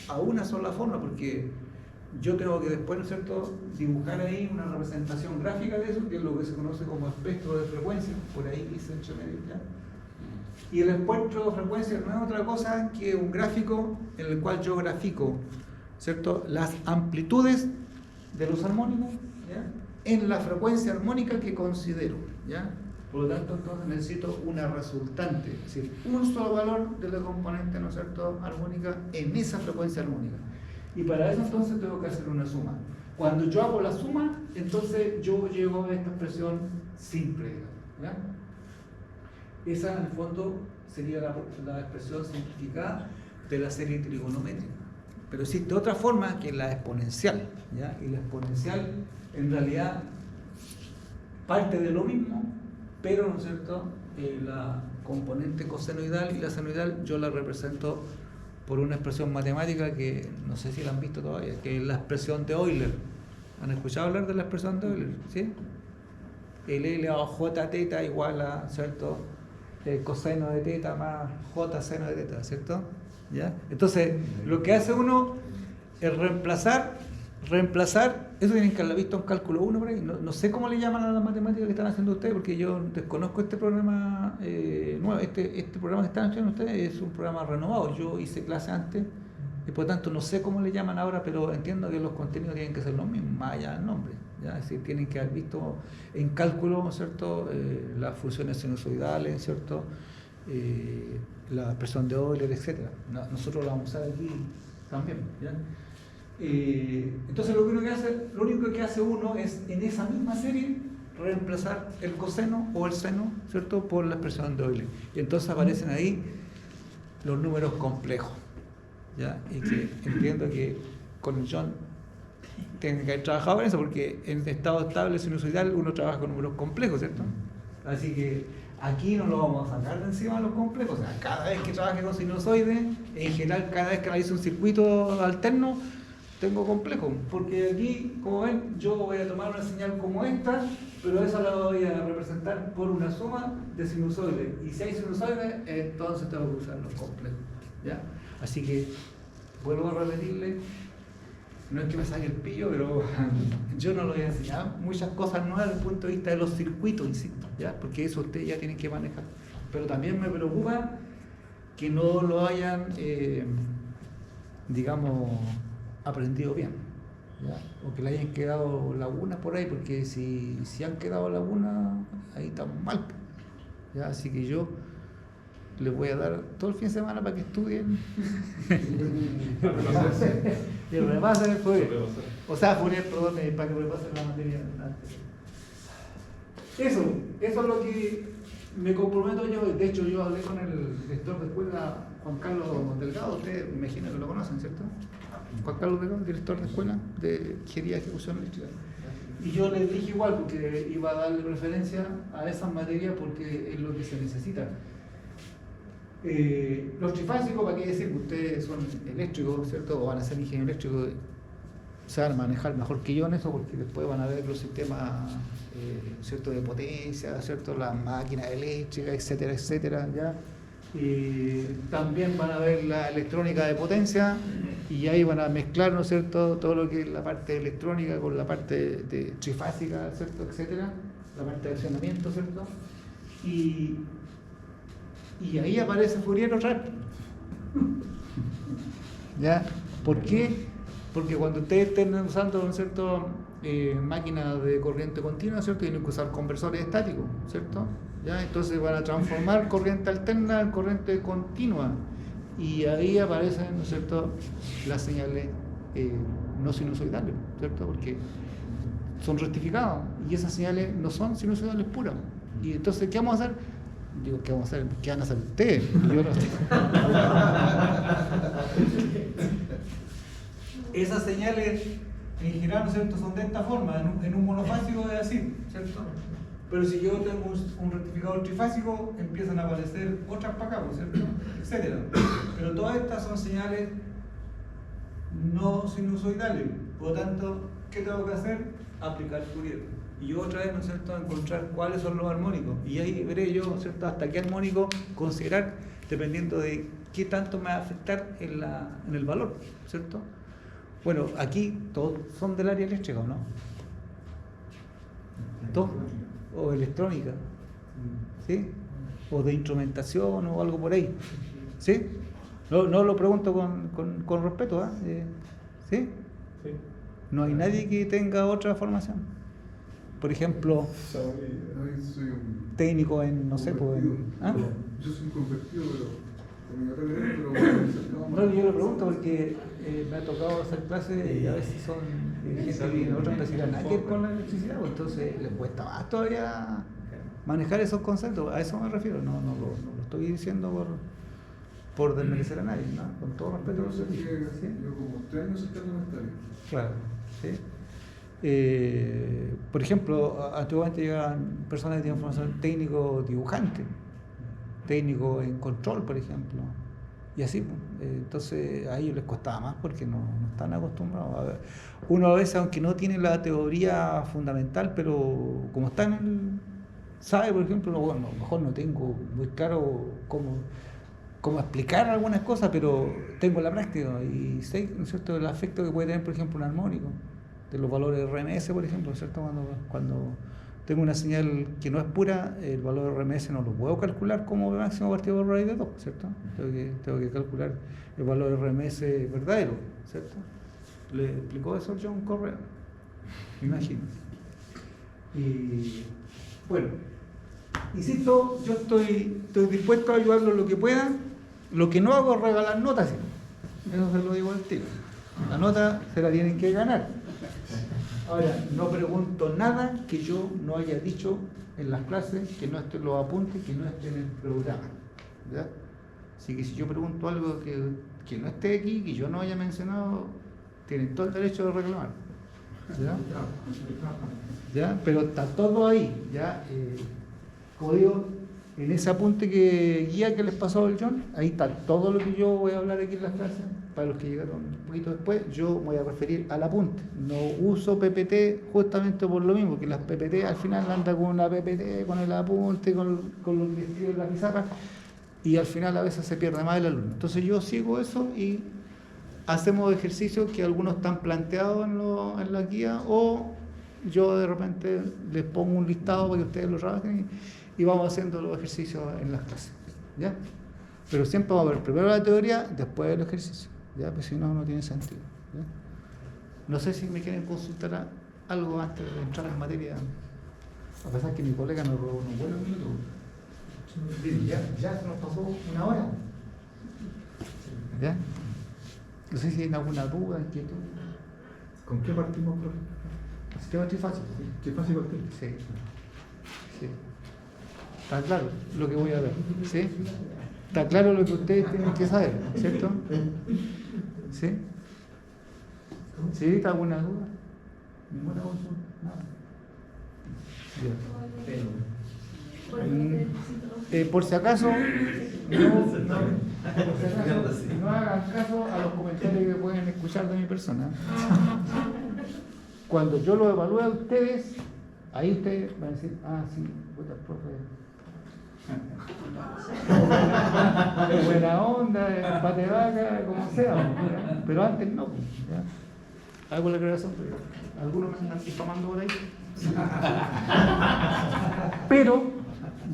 a una sola forma, porque yo tengo que después, ¿no es cierto?, dibujar ahí una representación gráfica de eso, que es lo que se conoce como espectro de frecuencia, por ahí dice entre medio, ¿ya? Y el espectro de frecuencia no es otra cosa que un gráfico en el cual yo grafico, ¿cierto?, las amplitudes de los armónicos, ¿ya?, en la frecuencia armónica que considero, ¿ya? Por lo tanto, entonces necesito una resultante, es decir, un solo valor de la componente, ¿no es cierto?, armónica en esa frecuencia armónica. Y para eso entonces tengo que hacer una suma. Cuando yo hago la suma, entonces yo llego a esta expresión simple, ¿ya? Esa en el fondo sería la expresión simplificada de la serie trigonométrica. Pero existe otra forma que es la exponencial, ¿ya? Y la exponencial en realidad parte de lo mismo, pero, ¿no es cierto?, la componente cosenoidal y la senoidal yo la represento por una expresión matemática que no sé si la han visto todavía, que es la expresión de Euler. ¿Han escuchado hablar de la expresión de Euler? ¿Sí? El L a J teta igual a, ¿cierto?, coseno de teta más J seno de teta, ¿cierto? ¿Ya? Entonces, lo que hace uno es reemplazar, eso tienen que haberlo visto en cálculo 1 por ahí, no sé cómo le llaman a las matemáticas que están haciendo ustedes, porque yo desconozco este programa nuevo, este programa que están haciendo ustedes es un programa renovado, yo hice clase antes, y por tanto no sé cómo le llaman ahora, pero entiendo que los contenidos tienen que ser los mismos, más allá del nombre, ¿ya? Es decir, tienen que haber visto en cálculo, ¿cierto?, las funciones sinusoidales, ¿cierto?, la expresión de Euler, etc. Nosotros la vamos a usar aquí también, ¿ya? Entonces lo único que hace uno es en esa misma serie reemplazar el coseno o el seno, ¿cierto?, por la expresión de Euler, y entonces aparecen ahí los números complejos, ¿ya? Y que entiendo que con John tiene que haber trabajado en eso, porque en estado estable sinusoidal uno trabaja con números complejos, ¿cierto? Así que aquí no lo vamos a sacar de encima de los complejos. O sea, cada vez que trabaje con sinusoides, en general cada vez que analice un circuito alterno, tengo complejo, porque aquí, como ven, yo voy a tomar una señal como esta, pero esa la voy a representar por una suma de sinusoides, y si hay sinusoides, entonces tengo que usar los complejos, ¿ya? Así que vuelvo a repetirle, no es que me saque el pillo, pero yo no lo voy a enseñar muchas cosas nuevas desde el punto de vista de los circuitos, insisto, ¿ya? Porque eso ustedes ya tienen que manejar. Pero también me preocupa que no lo hayan, digamos, aprendido bien, ¿ya? O que le hayan quedado lagunas por ahí, porque si han quedado lagunas, ahí estamos mal, ¿ya? Así que yo les voy a dar todo el fin de semana para que estudien y repasen Fourier. O sea, Fourier, perdón, para que repasen la materia antes. Eso es lo que me comprometo yo. De hecho, yo hablé con el director de escuela, Juan Carlos Delgado. Ustedes me imagino que lo conocen, ¿cierto? Juan Carlos Delgado, director de escuela de Ingeniería de Ejecución Eléctrica. Y yo les dije igual, porque iba a darle preferencia a esas materias porque es lo que se necesita. Los trifásicos, ¿para qué decir? Que ustedes son eléctricos, ¿cierto? O van a ser ingenieros eléctricos, se van a manejar mejor que yo en eso, porque después van a ver los sistemas, ¿cierto?, de potencia, ¿cierto?, las máquinas eléctricas, etcétera, etcétera, ¿ya? También van a ver la electrónica de potencia, y ahí van a mezclar, ¿no es cierto?, todo lo que es la parte electrónica con la parte de trifásica, ¿cierto?, etcétera, la parte de accionamiento, ¿cierto? Y ahí aparece Fourier otra vez. ¿Ya? ¿Por qué? Porque cuando ustedes estén usando, ¿no es cierto?, máquinas de corriente continua, ¿cierto?, tienen que usar conversores estáticos, ¿cierto? ¿Ya? Entonces van a transformar corriente alterna en corriente continua. Y ahí aparecen, ¿no es cierto?, las señales no sinusoidales, ¿cierto? Porque son rectificadas y esas señales no son sinusoidales puras. Y entonces, ¿qué vamos a hacer? Digo, ¿qué vamos a hacer? ¿Qué van a hacer ustedes? Yo no sé. Esas señales en general, ¿no es cierto?, son de esta forma, en un monofásico es así, ¿cierto? Pero si yo tengo un rectificador trifásico, empiezan a aparecer otras para acá, ¿cierto? Etcétera. Pero todas estas son señales no sinusoidales. Por lo tanto, ¿qué tengo que hacer? Aplicar Fourier. Y yo otra vez, ¿no es cierto?, encontrar cuáles son los armónicos. Y ahí veré yo, ¿no es cierto?, hasta qué armónico considerar, dependiendo de qué tanto me va a afectar en el valor, ¿cierto? Bueno, aquí todos son del área eléctrica, ¿o no? ¿Todos? O electrónica, ¿sí? O de instrumentación o algo por ahí, ¿sí? No lo pregunto con respeto, ¿eh? ¿Sí? Sí. No hay nadie que tenga otra formación. Por ejemplo, Ahí soy un técnico en, no sé, pues... ¿Ah? Yo soy un convertido, pero con mi carrera, pero bueno, acercado más. No, yo lo pregunto porque me ha tocado hacer clases y a veces son gente que viene de otra universidad, nada que ver con la electricidad, pues entonces les cuesta más todavía manejar esos conceptos. A eso me refiero, no lo estoy diciendo por desmerecer a nadie, ¿no? Con todo respeto a los servicios. ¿Sí? Yo como 3 años cercano a esta área. Claro, ¿sí? Por ejemplo, antiguamente llegaban personas que tenían formación técnico dibujante, técnico en control, por ejemplo, y así, entonces a ellos les costaba más porque no están acostumbrados. A ver, uno a veces, aunque no tiene la teoría fundamental, pero como está sabe, por ejemplo, bueno, a lo mejor no tengo muy claro cómo explicar algunas cosas, pero tengo la práctica y sé, ¿no es cierto?, el efecto que puede tener, por ejemplo, un armónico, de los valores RMS, por ejemplo, ¿cierto? Cuando tengo una señal que no es pura, el valor RMS no lo puedo calcular como máximo partido por raíz de 2, ¿cierto? Tengo que calcular el valor RMS verdadero, ¿cierto? Le explicó eso John Correa, me imagino. Y bueno, insisto, yo estoy dispuesto a ayudarlo en lo que pueda. Lo que no hago es regalar notas, ¿sí? Eso se lo digo al tiro. La nota se la tienen que ganar. Ahora, no pregunto nada que yo no haya dicho en las clases, que no esté en los apuntes, que no esté en el programa, ¿ya? Así que si yo pregunto algo que no esté aquí, que yo no haya mencionado, tienen todo el derecho de reclamar, ¿ya? ¿Ya? Pero está todo ahí, ¿ya? Como digo, en ese apunte guía que les pasó al John, ahí está todo lo que yo voy a hablar aquí en las clases. Para los que llegaron un poquito después, yo voy a referir al apunte. No uso PPT justamente por lo mismo, que las PPT al final anda con una PPT, con el apunte, con lo que escribe en la pizarra, y al final a veces se pierde más el alumno. Entonces yo sigo eso y hacemos ejercicios que algunos están planteados en la guía, o yo de repente les pongo un listado para que ustedes lo trabajen y vamos haciendo los ejercicios en las clases, ¿ya? Pero siempre vamos a ver primero la teoría, después el ejercicio, ¿ya? Pues si no, no tiene sentido, ¿ya? No sé si me quieren consultar algo antes de entrar en materia, a pesar que mi colega nos robó unos buenos minutos. Ya se nos pasó una hora, ¿ya? No sé si tienen alguna duda, inquietud. ¿Con qué partimos, profe? Sistema trifásico. ¿Qué fácil partir? Sí. Sí. Está claro lo que voy a ver, ¿sí? Está claro lo que ustedes tienen que saber, ¿cierto? ¿Sí? ¿Sí? ¿Está alguna duda? ¿Ninguna consulta? Nada. Bien. Por si acaso, no hagan caso a los comentarios que pueden escuchar de mi persona. Cuando yo lo evalúe a ustedes, ahí ustedes van a decir, sí, puta, profe. De buena onda, de empate vaca, como sea, ¿ya? Pero antes no, ¿ya? Hago la aclaración, pero algunos me están difamando por ahí. Pero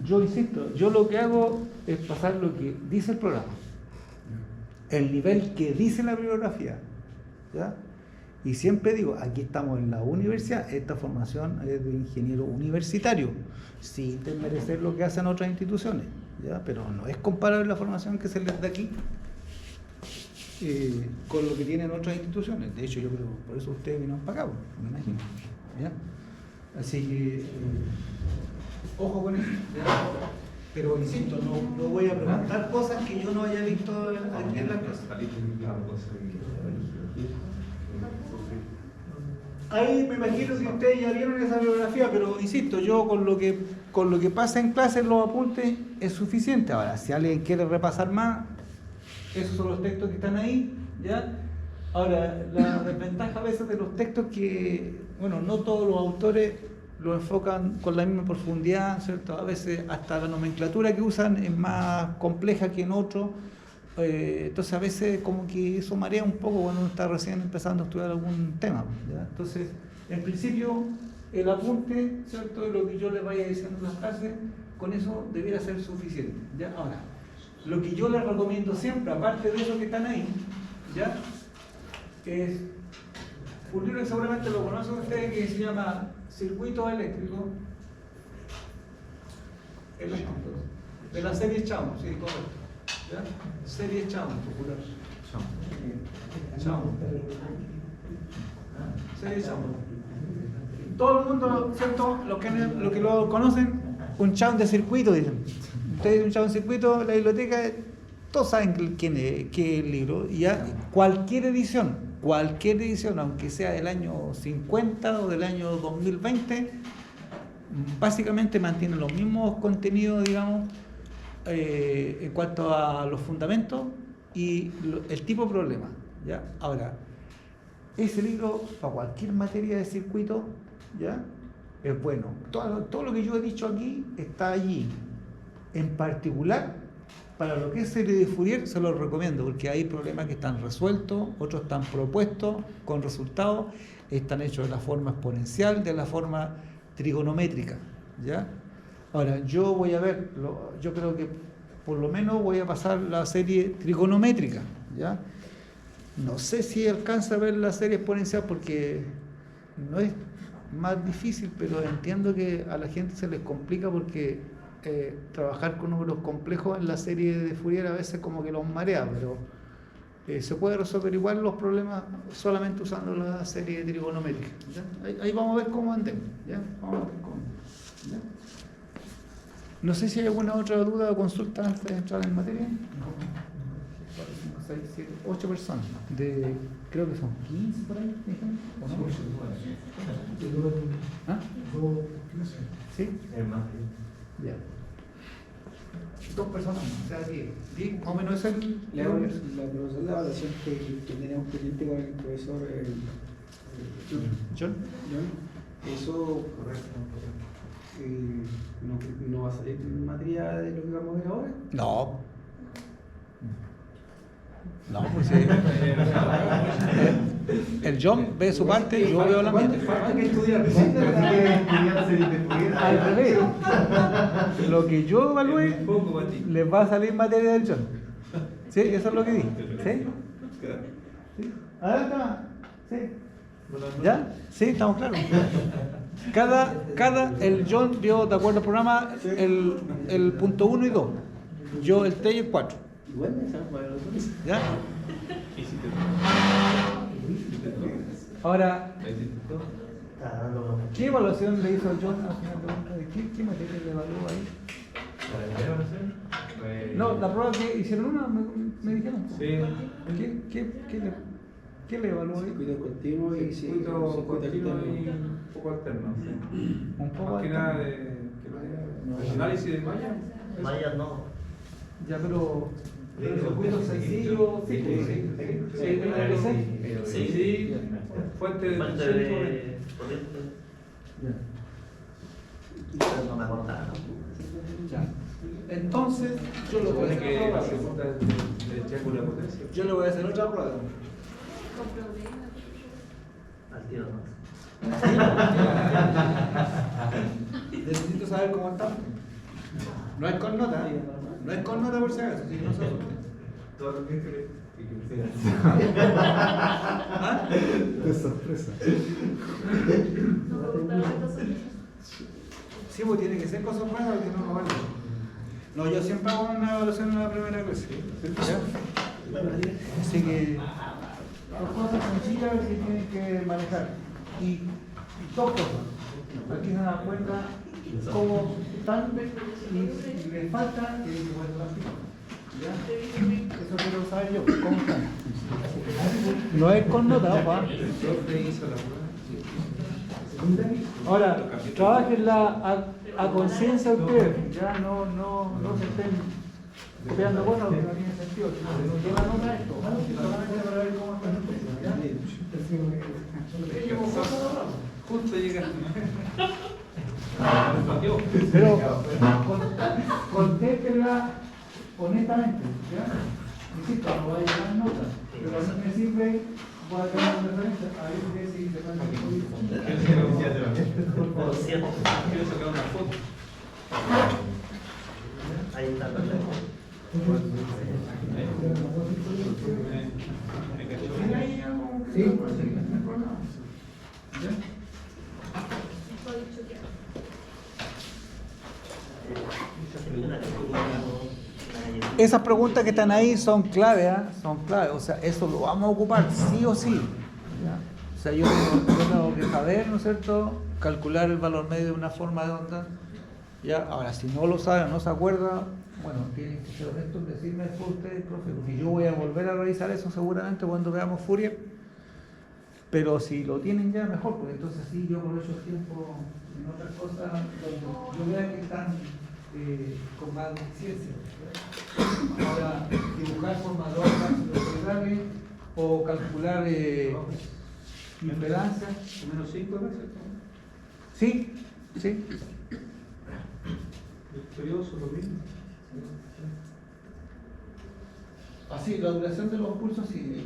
yo insisto, yo lo que hago es pasar lo que dice el programa, el nivel que dice la bibliografía, ¿ya? Y siempre digo, aquí estamos en la universidad, esta formación es de ingeniero universitario, sin desmerecer lo que hacen otras instituciones, ¿ya? Pero no es comparable la formación que se les da aquí con lo que tienen otras instituciones. De hecho, yo creo, por eso ustedes vinieron para acá, me imagino, ¿ya? Así que, ojo con eso, ¿ya? Pero insisto, no voy a preguntar cosas que yo no haya visto aquí en la clase. ahí me imagino que ustedes ya vieron esa bibliografía, pero insisto, yo con lo que pasa en clase en los apuntes es suficiente. Ahora, si alguien quiere repasar más, esos son los textos que están ahí, ¿ya? Ahora, la desventaja a veces de los textos que, bueno, no todos los autores lo enfocan con la misma profundidad, ¿cierto? A veces hasta la nomenclatura que usan es más compleja que en otros. Entonces a veces como que eso marea un poco cuando uno está recién empezando a estudiar algún tema, ¿ya? Entonces, en principio, el apunte, ¿cierto? Lo que yo les vaya diciendo en las clases, con eso debiera ser suficiente, ¿ya? Ahora, lo que yo les recomiendo siempre, aparte de eso que están ahí, ¿ya? Es un libro que seguramente lo conocen ustedes que se llama Circuitos Eléctricos, de la serie Chamo, sí, correcto. ¿Ya? Serie Chamo, popular. Chamo. Serie Chamo. Todo el mundo, ¿cierto? Los que lo conocen, un chamo de circuito, dicen. Ustedes un chamo de circuito, la biblioteca, todos saben quién es, qué es el libro. Y ya cualquier edición, aunque sea del año 50 o del año 2020, básicamente mantiene los mismos contenidos, digamos, en cuanto a los fundamentos y el tipo de problema, ¿ya? Ahora, ese libro para cualquier materia de circuito, ¿ya? Es bueno. Todo lo que yo he dicho aquí está allí. En particular, para lo que es serie de Fourier, se los recomiendo, porque hay problemas que están resueltos, otros están propuestos con resultados, están hechos de la forma exponencial, de la forma trigonométrica, ¿ya? Ahora, yo voy a ver, yo creo que por lo menos voy a pasar la serie trigonométrica, ¿ya? No sé si alcanza a ver la serie exponencial porque no es más difícil, pero entiendo que a la gente se les complica porque trabajar con números complejos en la serie de Fourier a veces como que los marea, pero se puede resolver igual los problemas solamente usando la serie trigonométrica, ¿ya? Ahí vamos a ver cómo andemos, ¿ya? Vamos a ver cómo, ¿ya? No sé si hay alguna otra duda o consulta antes de entrar en materia. 4, 5, 6, 7, 8 personas. Creo que son 15 por ahí, ¿o no? ¿Ah? ¿Sí? Ya. 2 personas más, o sea, 10. Más o menos es el... La profesora de evaluación que tenemos pendiente con el profesor John. Eso no va a salir en materia de lo que vamos a ver ahora. No, pues sí. El John ve su parte y yo veo la mía. Falta que estudiar. Al revés. Lo que yo evalúe les va a salir materia del John. ¿Sí? Eso es lo que dije. ¿Sí? ¿Sí? Adelante. ¿Sí? ¿Ya? ¿Sí? ¿Estamos claros? El John vio, de acuerdo al programa, el punto 1 y 2. Yo el T y el 4. ¿Ya? Ahora, ¿qué evaluación le hizo John al final de ¿Qué materia le evaluó ahí? No, la prueba que hicieron una, me dijeron. Sí. ¿Qué le evaluó ahí? Circuito continuo y circuito continuo y un poco alterno. Sí. Un poco más que nada de análisis de Maya. Maya no. Ya, pero circuito sencillo, Sí. Fuente de potente. No me acordaba. Ya. Entonces, yo lo voy a hacer otra prueba. Yo le voy a hacer otra prueba. Al tiro, ¿no? Necesito saber cómo está. No es con nota. No es con nota por si acaso, si no se asusten. Todo lo que crees. ¿Ah? Qué sorpresa. Sí, pues tiene que ser con sorpresa porque no vale. No, yo siempre hago una evaluación en la primera clase. ¿Ya? Así que dos cosas sencillas que tienen que manejar. Y 2 cosas. Aquí se dan cuenta cómo están y les falta y se puede practicar. ¿Ya? Eso quiero saber yo. ¿Cómo están? No es con nota, opa. El profe hizo la prueba. Ahora, trabajenla a conciencia ustedes, ya no se estén pegando cosas porque no tiene sentido. No llevan nota esto, solamente para ver cómo están ustedes, ¿ya? Justo llegaste. Pero contéstenla honestamente, ¿ya? Insisto, no voy a llevar notas, pero no me sirve, voy a tener una referencia, a ver si se puede hacer Por cierto. Quiero sacar una foto. Ahí está. Sí, esas preguntas que están ahí son clave, ¿eh? Son clave, o sea, eso lo vamos a ocupar sí o sí. ¿Ya? O sea, yo tengo que saber, ¿no es cierto?, calcular el valor medio de una forma de onda. ¿Ya? Ahora, si no lo saben, no se acuerda, bueno, tienen que ser honestos, decirme después ustedes, profe, porque yo voy a volver a revisar eso seguramente cuando veamos Fourier. Pero si lo tienen ya, mejor, porque entonces sí, yo aprovecho el tiempo en otras cosas donde yo vea que están con más ciencia. Ahora, dibujar formadores cerebrales o calcular impedancia. Menos 5 veces. Sí, sí. Victorioso, lo mismo. Así, la duración de los pulsos, sí.